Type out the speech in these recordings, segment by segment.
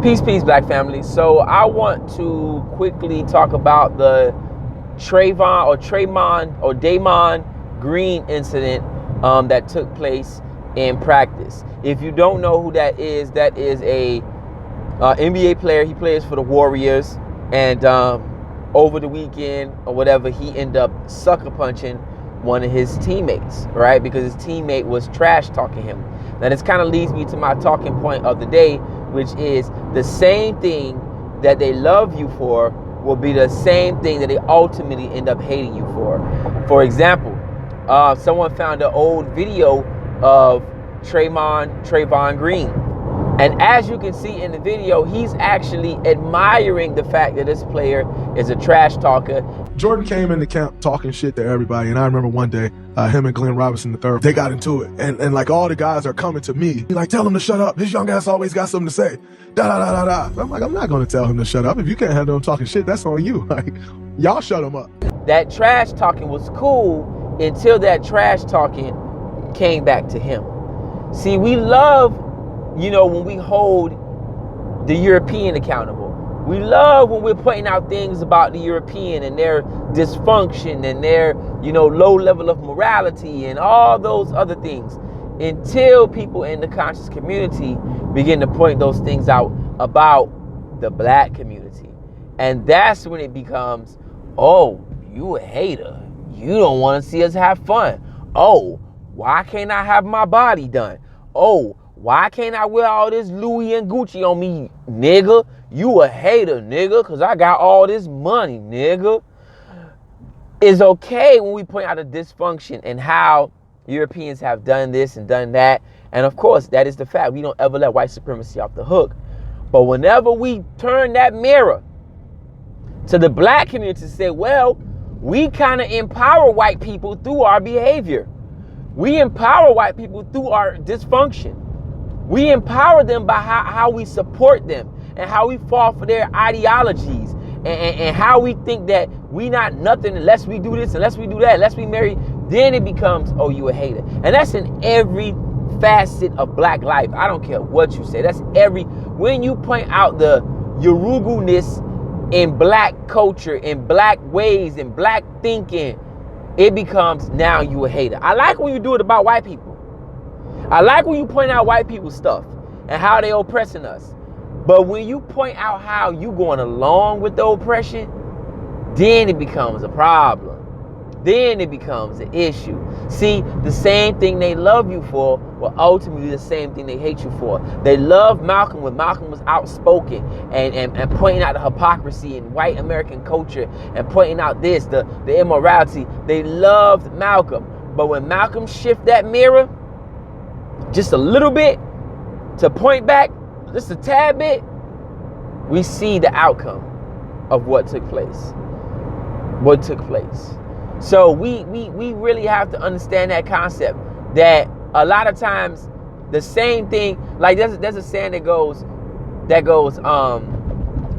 Peace, Black family. So I want to quickly talk about the Draymond Green incident that took place in practice. If you don't know who that is a NBA player. He plays for the Warriors, and over the weekend or whatever, he ended up sucker punching one of his teammates, right? Because his teammate was trash talking him. Now this kind of leads me to my talking point of the day, which is the same thing that they love you for will be the same thing that they ultimately end up hating you for. For example, someone found an old video of Draymond Green. And as you can see in the video, he's actually admiring the fact that this player is a trash talker. Jordan came into camp talking shit to everybody, and I remember one day, him and Glenn Robinson III, they got into it, and like all the guys are coming to me, like, tell him to shut up. His young ass always got something to say. I'm like, I'm not gonna tell him to shut up. If you can't handle him talking shit, that's on you. Like, y'all shut him up. That trash talking was cool until that trash talking came back to him. See, we love, when we hold the European accountable. We love when we're putting out things about the European and their dysfunction and their, low level of morality and all those other things, until people in the conscious community begin to point those things out about the Black community. And that's when it becomes, oh, you a hater. You don't want to see us have fun. Oh, why can't I have my body done? Oh, why can't I wear all this Louis and Gucci on me, nigga? You a hater, nigga, because I got all this money, nigga. It's okay when we point out a dysfunction and how Europeans have done this and done that. And of course, that is the fact. We don't ever let white supremacy off the hook. But whenever we turn that mirror to the Black community and say, well, we kind of empower white people through our behavior. We empower white people through our dysfunction. We empower them by how we support them and how we fall for their ideologies and how we think that we not nothing unless we do this, unless we do that, unless we marry. Then it becomes, oh, you a hater. And that's in every facet of Black life. I don't care what you say. When you point out the Yorugu-ness in Black culture, in Black ways, in Black thinking, it becomes, now you a hater. I like when you do it about white people. I like when you point out white people's stuff and how they oppressing us. But when you point out how you going along with the oppression, then it becomes a problem. Then it becomes an issue. See, the same thing they love you for will ultimately be the same thing they hate you for. They love Malcolm when Malcolm was outspoken and pointing out the hypocrisy in white American culture and pointing out this, the immorality. They loved Malcolm. But when Malcolm shift that mirror just a little bit to point back, just a tad bit, we see the outcome of what took place. So we really have to understand that concept, that a lot of times the same thing, like there's a saying that goes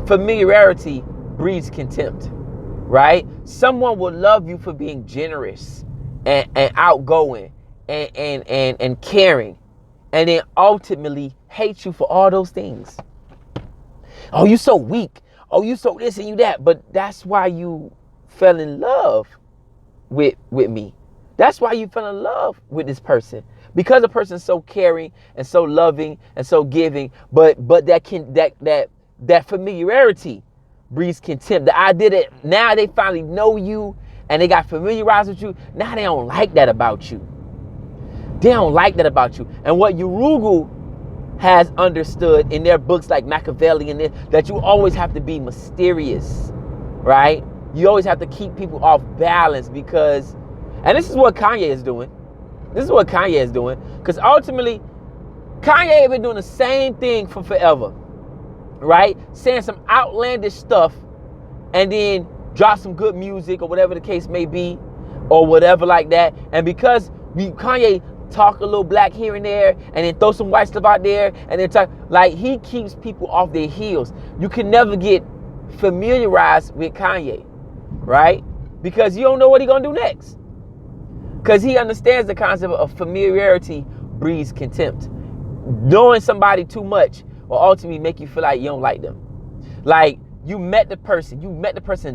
familiarity breeds contempt, right? Someone will love you for being generous and outgoing and caring, and then ultimately hate you for all those things. Oh, you so weak. Oh, you so this and you that. But that's why you fell in love with me. That's why you fell in love with this person, because the person's so caring and so loving and so giving. But that familiarity breeds contempt. The idea that now they finally know you and they got familiarized with you, now they don't like that about you. They don't like that about you. And what Yorugu has understood in their books like Machiavelli and that you always have to be mysterious, right? You always have to keep people off balance because, and this is what Kanye is doing. Because ultimately, Kanye has been doing the same thing for forever, right? Saying some outlandish stuff and then drop some good music or whatever the case may be or whatever like that. And because Kanye talk a little black here and there and then throw some white stuff out there and then talk, like, he keeps people off their heels. You can never get familiarized with Kanye, right? Because you don't know what he's gonna do next. Because he understands the concept of familiarity breeds contempt. Knowing somebody too much or ultimately make you feel like you don't like them. Like, you met the person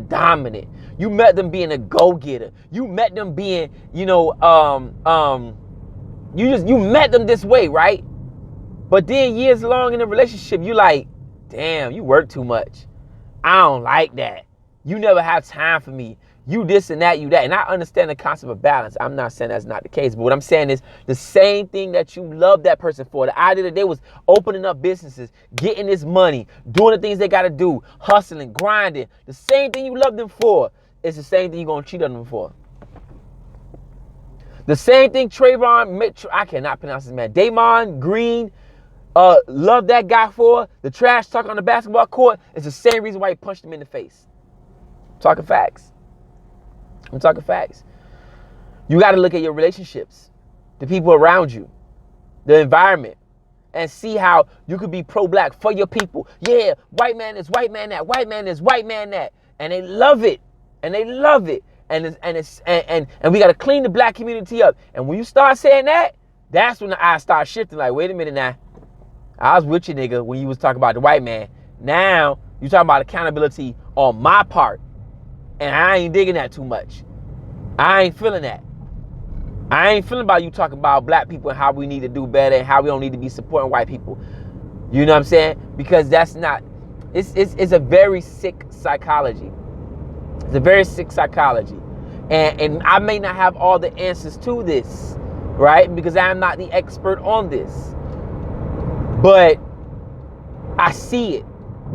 dominant. You met them being a go-getter. You met them being, you met them this way, right? But then years long in a relationship, you like, damn, you work too much. I don't like that. You never have time for me. You this and that, you that. And I understand the concept of balance. I'm not saying that's not the case. But what I'm saying is the same thing that you love that person for. The idea that they was opening up businesses, getting this money, doing the things they got to do, hustling, grinding. The same thing you love them for is the same thing you're going to cheat on them for. The same thing I cannot pronounce his man, Draymond Green, love that guy for, the trash talk on the basketball court, is the same reason why he punched him in the face. I'm talking facts. You got to look at your relationships, the people around you, the environment, and see how you could be pro-black for your people. Yeah, white man is white man that, white man is white man that, and they love it, and we got to clean the black community up. And when you start saying that, that's when the eyes start shifting. Like, wait a minute now, I was with you, nigga, when you was talking about the white man. Now you talking about accountability on my part. And I ain't digging that too much. I ain't feeling that. I ain't feeling about you talking about black people and how we need to do better and how we don't need to be supporting white people. You know what I'm saying? Because that's not, it's a very sick psychology. It's a very sick psychology. And I may not have all the answers to this, right? Because I'm not the expert on this. But I see it.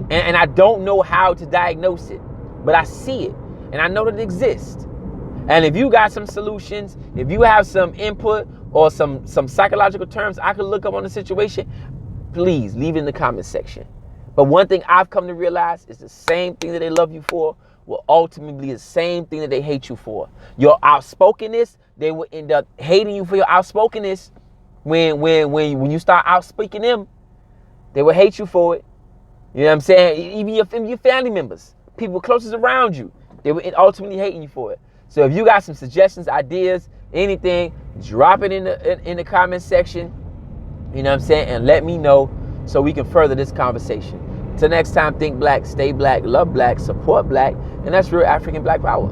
And I don't know how to diagnose it. But I see it. And I know that it exists. And if you got some solutions, if you have some input or some psychological terms I could look up on the situation, please leave it in the comment section. But one thing I've come to realize is the same thing that they love you for will ultimately be the same thing that they hate you for. Your outspokenness, they will end up hating you for your outspokenness. When you start outspeaking them, they will hate you for it. You know what I'm saying? Even your family members, people closest around you, they will ultimately hating you for it. So if you got some suggestions, ideas, anything, drop it in the comment section. You know what I'm saying? And let me know so we can further this conversation. Till next time, think black, stay black, love black, support black, and that's real African black power.